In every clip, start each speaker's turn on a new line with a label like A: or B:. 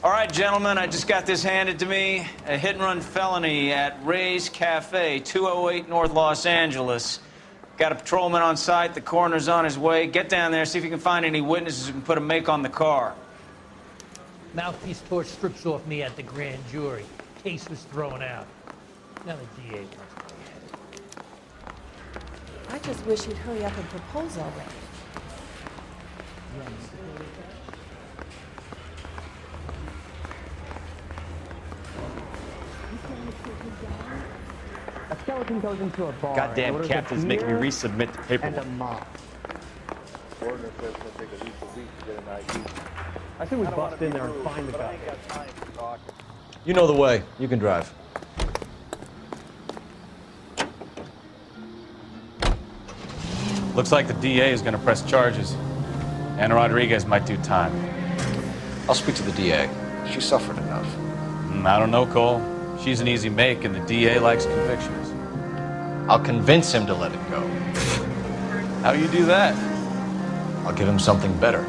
A: All right, gentlemen, I just got this handed to me. A hit-and-run felony at Ray's Cafe, 208 North Los Angeles. Got a patrolman on site. The coroner's on his way. Get down there, see if you can find any witnesses who can put a make on the car.
B: Mouthpiece tore strips off me at the grand jury. Case was thrown out. Now the DA wants my head.
C: I just wish he'd hurry up and propose already.
D: A skeleton goes into a bar.
E: Goddamn captain's making me resubmit the paperwork.
D: And a mop.
F: Coroner says it's going to take at least a week to get an ID.
D: I think we bust in there and find the
F: But I
D: guy.
F: ain't got time for talking.
G: You know the way. You can drive.
E: Looks like the DA is going to press charges. Anna Rodriguez might do time.
G: I'll speak to the DA. She suffered enough.
E: I don't know, Cole. She's an easy make, and the DA likes convictions.
G: I'll convince him to let it go.
E: How you do that?
G: I'll give him something better.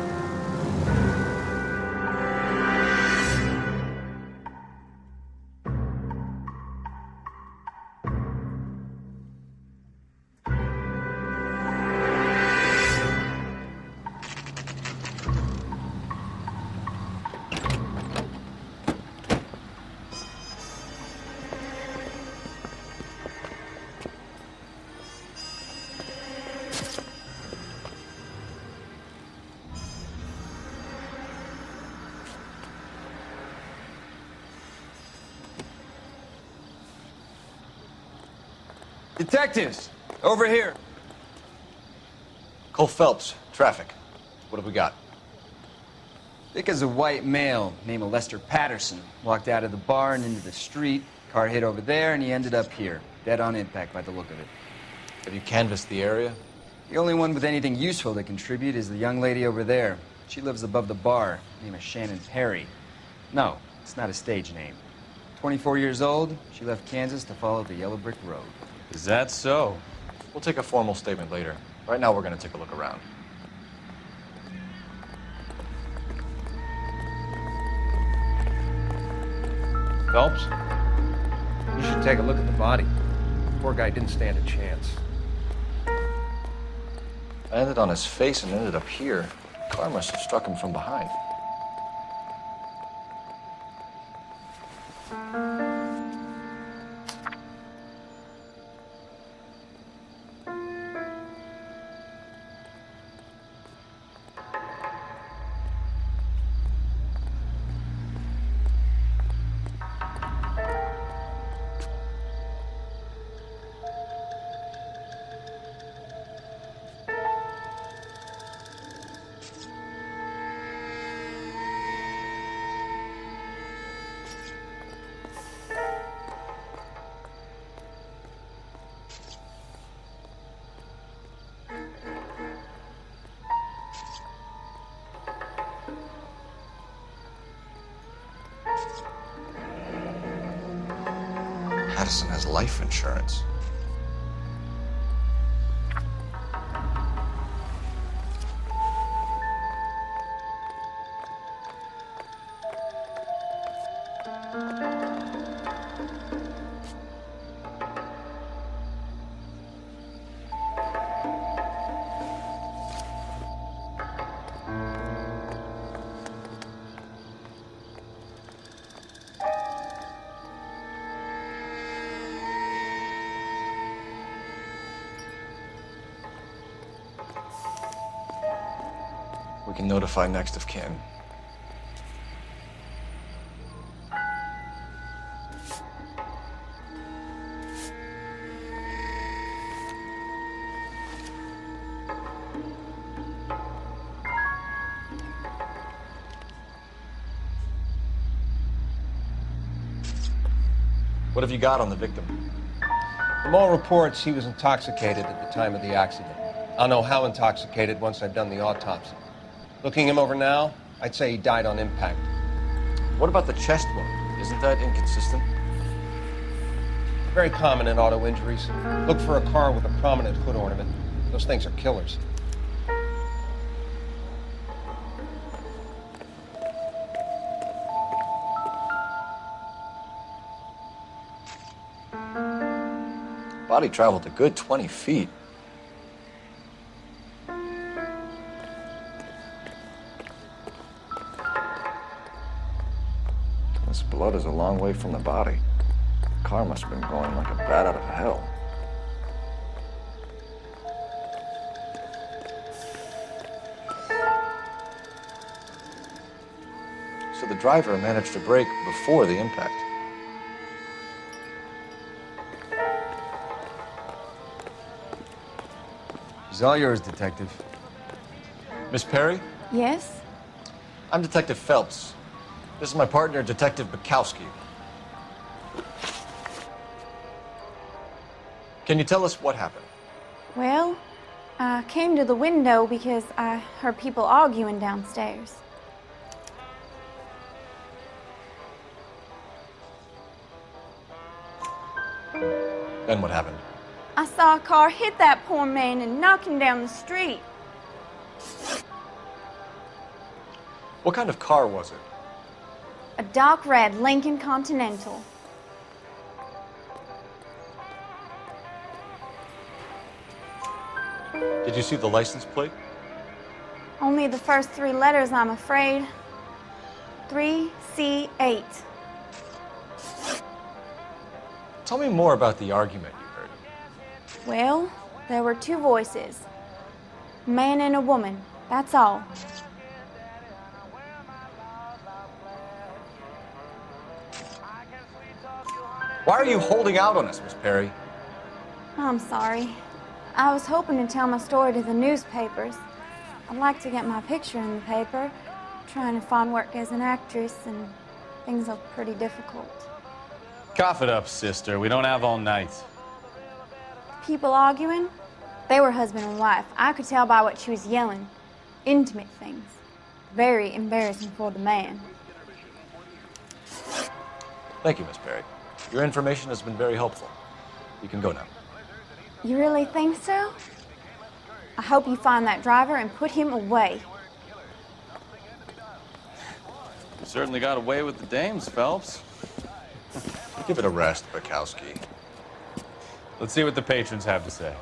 A: Detectives, over here.
G: Cole Phelps, traffic. What have we got?
H: Thick as a white male named Lester Patterson walked out of the bar and into the street. Car hit over there, and he ended up here, dead on impact by the look of it.
G: Have you canvassed the area?
H: The only one with anything useful to contribute is the young lady over there. She lives above the bar. Name is Shannon Perry. No, it's not a stage name. 24 years old, she left Kansas to follow the yellow brick road.
E: Is that so?
G: We'll take a formal statement later. Right now, we're going to take a look around.
I: Phelps, you should take a look at the body. Poor guy didn't stand a chance.
G: I landed on his face and ended up here. The car must have struck him from behind. Patterson has life insurance. We can notify next of kin. What have you got on the victim?
I: From all reports, he was intoxicated at the time of the accident. I'll know how intoxicated once I've done the autopsy. Looking him over now, I'd say he died on impact.
G: What about the chest wound? Isn't that inconsistent?
I: Very common in auto injuries. Look for a car with a prominent hood ornament. Those things are killers.
G: Body traveled a good 20 feet. This blood is a long way from the body. The car must have been going like a bat out of hell. So the driver managed to brake before the impact.
H: He's all yours, Detective.
E: Miss Perry?
J: Yes?
G: I'm Detective Phelps. This is my partner, Detective Bukowski. Can you tell us what happened?
J: Well, I came to the window because I heard people arguing downstairs.
G: Then what happened?
J: I saw a car hit that poor man and knock him down the street.
G: What kind of car was it?
J: A dark red Lincoln Continental.
G: Did you see the license plate?
J: Only the first 3 letters, I'm afraid. 3C8.
G: Tell me more about the argument you heard.
J: Well, there were 2 voices. A man and a woman, that's all.
G: Why are you holding out on us, Miss Perry?
J: I'm sorry. I was hoping to tell my story to the newspapers. I'd like to get my picture in the paper. Trying to find work as an actress, and things are pretty difficult.
E: Cough it up, sister. We don't have all night.
J: People arguing? They were husband and wife. I could tell by what she was yelling. Intimate things. Very embarrassing for the man.
G: Thank you, Miss Perry. Your information has been very helpful. You can go now.
J: You really think so? I hope you find that driver and put him away.
E: You certainly got away with the dames, Phelps.
G: Give it a rest, Bukowski.
E: Let's see what the patrons have to say.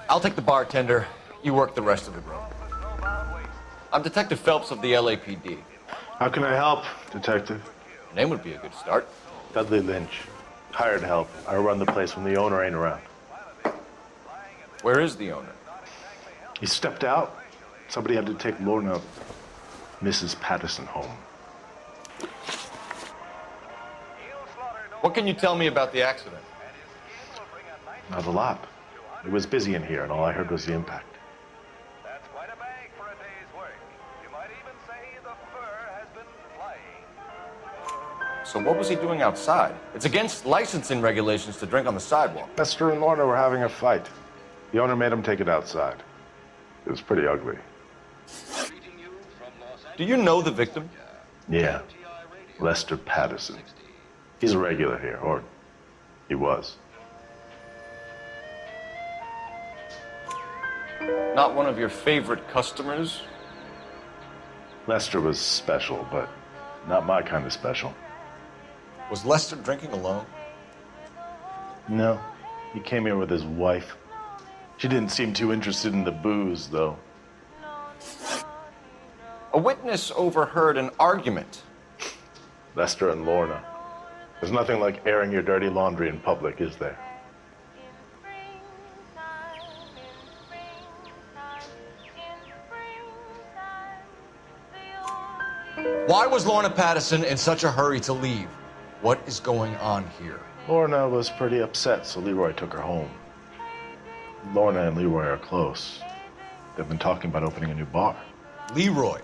G: I'll take the bartender. You work the rest of the room. I'm Detective Phelps of the LAPD.
F: How can I help, Detective?
G: Your name would be a good start.
F: Dudley Lynch. Hired help. I run the place when the owner ain't around.
G: Where is the owner?
F: He stepped out. Somebody had to take Lorna, Mrs. Patterson, home.
G: What can you tell me about the accident?
F: Not a lot. It was busy in here, and all I heard was the impact.
K: That's quite a bag for a day's work. You might even say the fur has been flying.
G: So what was he doing outside? It's against licensing regulations to drink on the sidewalk.
F: Lester and Lorna were having a fight. The owner made him take it outside. It was pretty ugly.
G: Do you know the victim?
F: Yeah. Lester Patterson. He's a regular here, or he was.
G: Not one of your favorite customers?
F: Lester was special, but not my kind of special.
G: Was Lester drinking alone?
F: No. He came here with his wife. She didn't seem too interested in the booze, though.
G: A witness overheard an argument.
F: Lester and Lorna. There's nothing like airing your dirty laundry in public, is there?
G: Why was Lorna Patterson in such a hurry to leave? What is going on here?
F: Lorna was pretty upset, so Leroy took her home. Lorna and Leroy are close. They've been talking about opening a new bar.
G: Leroy?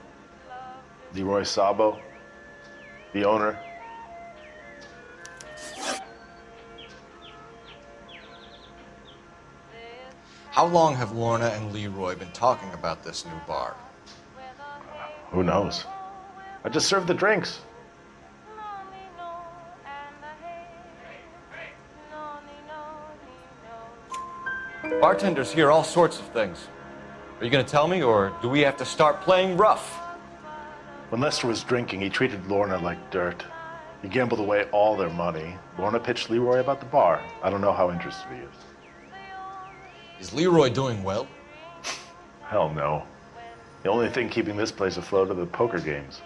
F: Leroy Sabo, the owner.
G: How long have Lorna and Leroy been talking about this new bar?
F: Who knows? I just served the drinks.
G: Bartenders hear all sorts of things. Are you going to tell me, or do we have to start playing rough?
F: When Lester was drinking, he treated Lorna like dirt. He gambled away all their money. Lorna pitched Leroy about the bar. I don't know how interested he is.
G: Is Leroy doing well?
F: Hell no. The only thing keeping this place afloat are the poker games.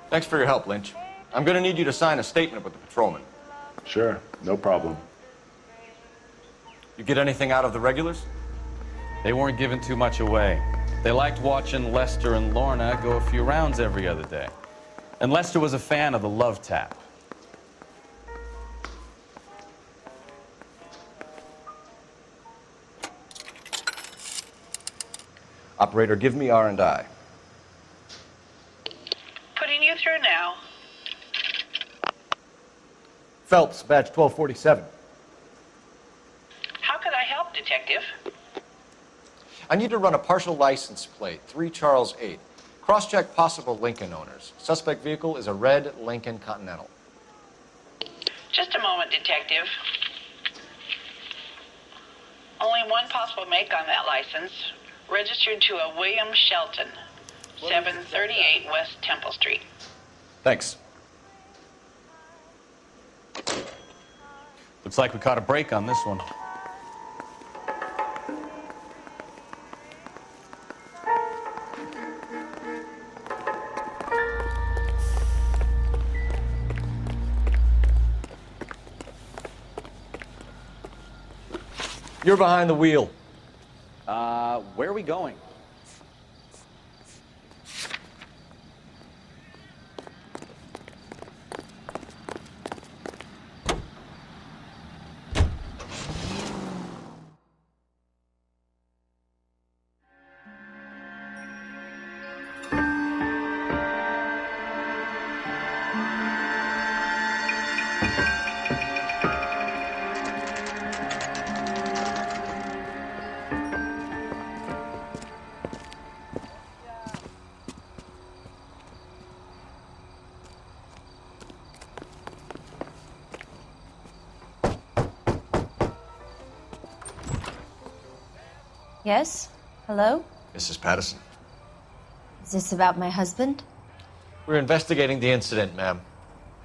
G: Thanks for your help, Lynch. I'm gonna need you to sign a statement with the patrolman.
F: Sure, no problem.
G: You get anything out of the regulars?
E: They weren't giving too much away. They liked watching Lester and Lorna go a few rounds every other day. And Lester was a fan of the love tap.
I: Operator, give me R&I.
L: Putting you through now.
G: Phelps, badge 1247.
L: How could I help, Detective?
G: I need to run a partial license plate, 3 Charles 8. Cross-check possible Lincoln owners. Suspect vehicle is a red Lincoln Continental.
L: Just a moment, Detective. Only one possible make on that license. Registered to a William Shelton, 738 West Temple Street.
G: Thanks.
E: Looks like we caught a break on this one.
G: You're behind the wheel.
E: Where are we going?
M: Yes? Hello?
G: Mrs. Patterson.
M: Is this about my husband?
G: We're investigating the incident, ma'am.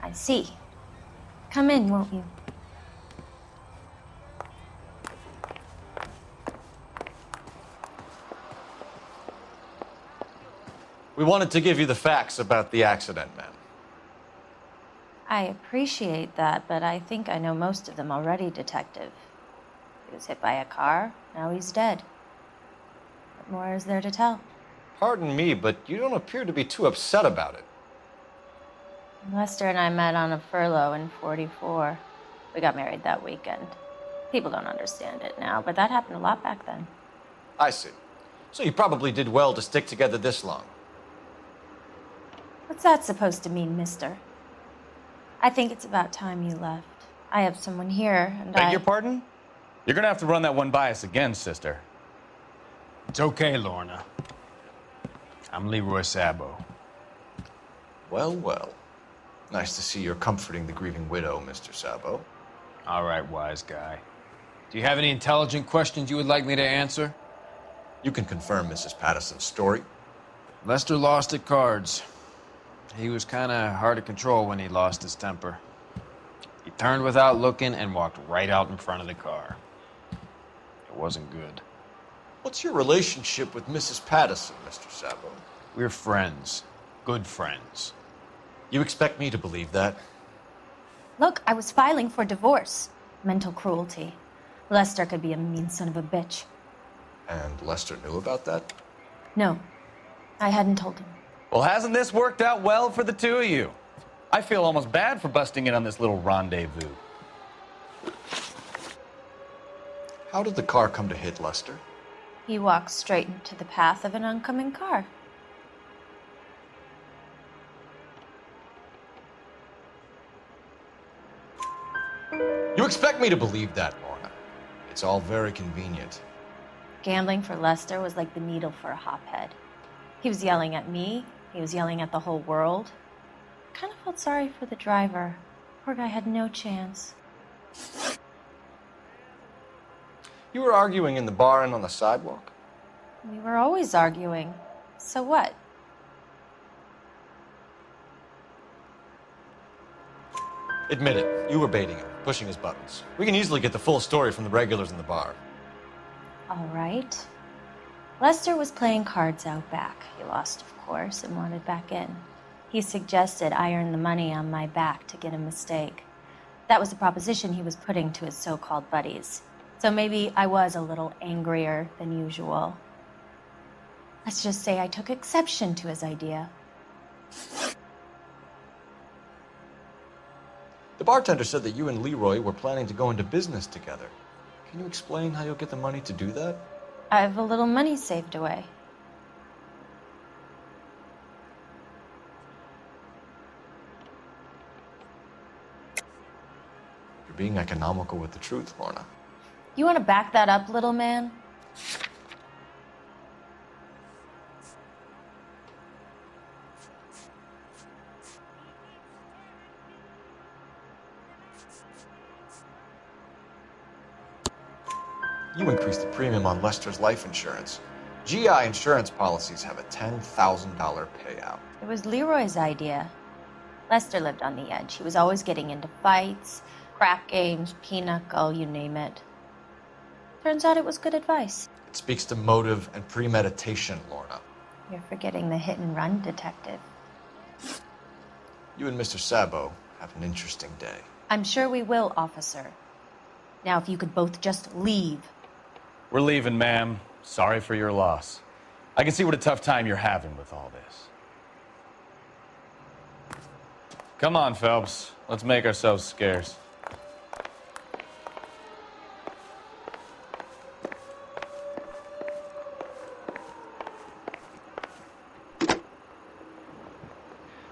M: I see. Come in, won't you?
G: We wanted to give you the facts about the accident, ma'am.
M: I appreciate that, but I think I know most of them already, Detective. He was hit by a car, now he's dead. What more is there to tell?
G: Pardon me, but you don't appear to be too upset about it.
M: Lester and I met on a furlough in '44. We got married that weekend. People don't understand it now, but that happened a lot back then.
G: I see. So you probably did well to stick together this long.
M: What's that supposed to mean, mister? I think it's about time you left. I have someone here, and
E: Beg your pardon? You're gonna have to run that one by us again, sister.
N: It's okay, Lorna. I'm Leroy Sabo.
G: Well, well. Nice to see you're comforting the grieving widow, Mr. Sabo.
N: All right, wise guy. Do you have any intelligent questions you would like me to answer?
G: You can confirm Mrs. Patterson's story.
N: Lester lost at cards. He was kind of hard to control when he lost his temper. He turned without looking and walked right out in front of the car. It wasn't good.
G: What's your relationship with Mrs. Patterson, Mr. Sabo?
N: We're friends. Good friends.
G: You expect me to believe that?
M: Look, I was filing for divorce. Mental cruelty. Lester could be a mean son of a bitch.
G: And Lester knew about that?
M: No, I hadn't told him.
E: Well, hasn't this worked out well for the two of you? I feel almost bad for busting in on this little rendezvous.
G: How did the car come to hit Lester?
M: He walked straight into the path of an oncoming car.
G: You expect me to believe that, Lorna? It's all very convenient.
M: Gambling for Lester was like the needle for a hophead. He was yelling at me. He was yelling at the whole world. I kind of felt sorry for the driver. Poor guy had no chance.
G: You were arguing in the bar and on the sidewalk?
M: We were always arguing. So what?
G: Admit it, you were baiting him, pushing his buttons. We can easily get the full story from the regulars in the bar.
M: All right. Lester was playing cards out back. He lost, of course, and wanted back in. He suggested I earn the money on my back to get a mistake. That was the proposition he was putting to his so-called buddies. So maybe I was a little angrier than usual. Let's just say I took exception to his idea.
G: The bartender said that you and Leroy were planning to go into business together. Can you explain how you'll get the money to do that?
M: I have a little money saved away.
G: You're being economical with the truth, Lorna.
M: You want to back that up, little man?
G: You increased the premium on Lester's life insurance. GI insurance policies have a $10,000 payout.
M: It was Leroy's idea. Lester lived on the edge. He was always getting into fights, crack games, pinochle, you name it. Turns out it was good advice.
G: It speaks to motive and premeditation, Lorna.
M: You're forgetting the hit-and-run detective.
G: You and Mr. Sabo have an interesting day.
M: I'm sure we will, officer. Now, if you could both just leave.
E: We're leaving, ma'am. Sorry for your loss. I can see what a tough time you're having with all this. Come on, Phelps. Let's make ourselves scarce.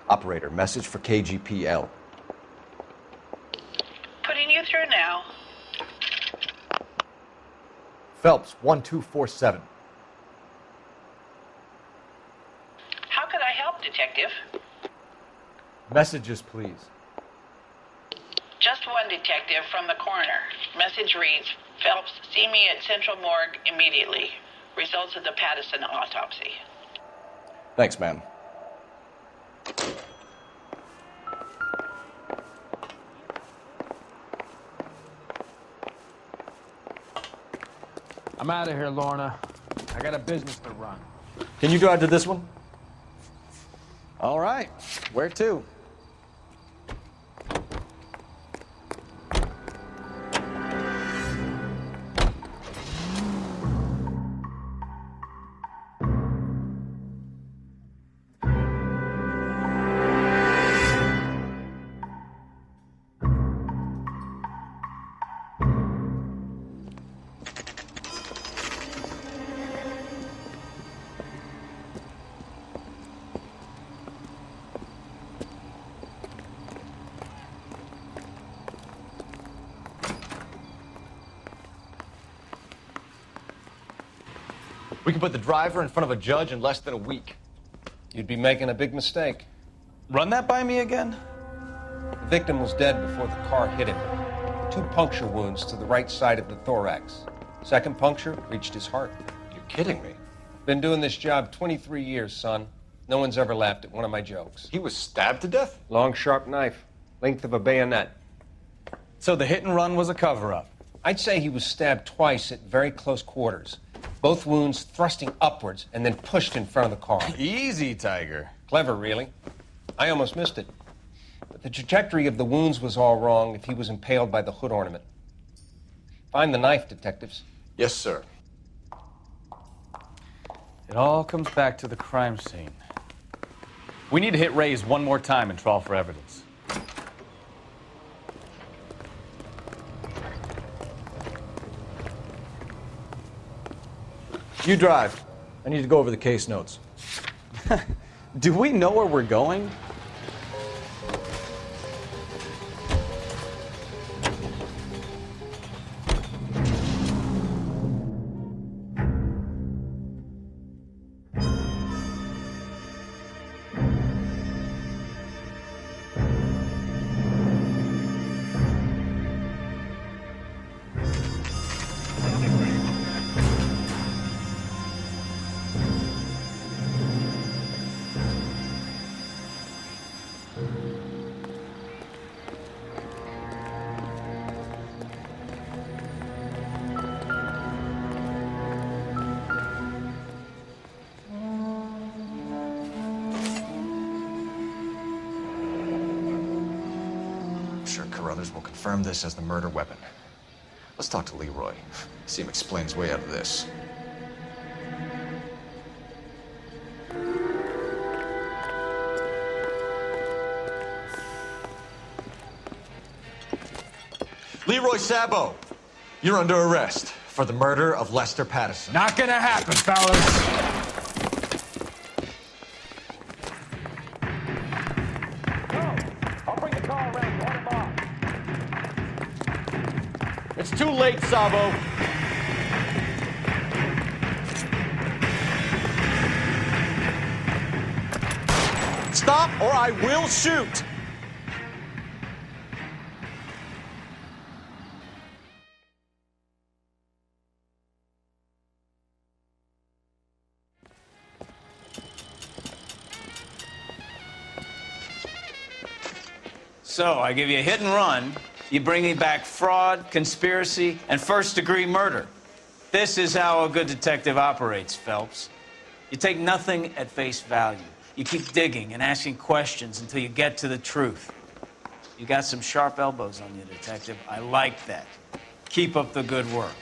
G: Operator, message for KGPL.
L: Putting you through now.
G: Phelps, 1247.
L: How could I help, Detective?
G: Messages, please.
L: Just one detective from the coroner. Message reads, Phelps, see me at Central Morgue immediately. Results of the Pattison autopsy.
G: Thanks, ma'am.
N: I'm out of here, Lorna. I got a business to run.
G: Can you drive to this one?
E: All right. Where to?
G: We can put the driver in front of a judge in less than a week.
I: You'd be making a big mistake.
E: Run that by me again?
I: The victim was dead before the car hit him. 2 puncture wounds to the right side of the thorax. Second puncture reached his heart.
G: You're kidding me.
I: Been doing this job 23 years, son. No one's ever laughed at one of my jokes.
G: He was stabbed to death?
I: Long, sharp knife. Length of a bayonet.
E: So the hit and run was a cover-up?
I: I'd say he was stabbed twice at very close quarters. Both wounds thrusting upwards and then pushed in front of the car.
E: Easy, Tiger.
I: Clever, really. I almost missed it. But the trajectory of the wounds was all wrong if he was impaled by the hood ornament. Find the knife, detectives.
G: Yes, sir.
E: It all comes back to the crime scene. We need to hit Ray's one more time and trawl for evidence.
G: You drive. I need to go over the case notes.
E: Do we know where we're going?
G: sure Carruthers will confirm this as the murder weapon. Let's talk to Leroy. See him explain his way out of this. Leroy Sabo, you're under arrest for the murder of Lester Patterson.
N: Not gonna happen, fellas.
G: It's too late, Sabo. Stop or I will shoot.
A: So, I give you a hit and run. You bring me back fraud, conspiracy, and first-degree murder. This is how a good detective operates, Phelps. You take nothing at face value. You keep digging and asking questions until you get to the truth. You got some sharp elbows on you, detective. I like that. Keep up the good work.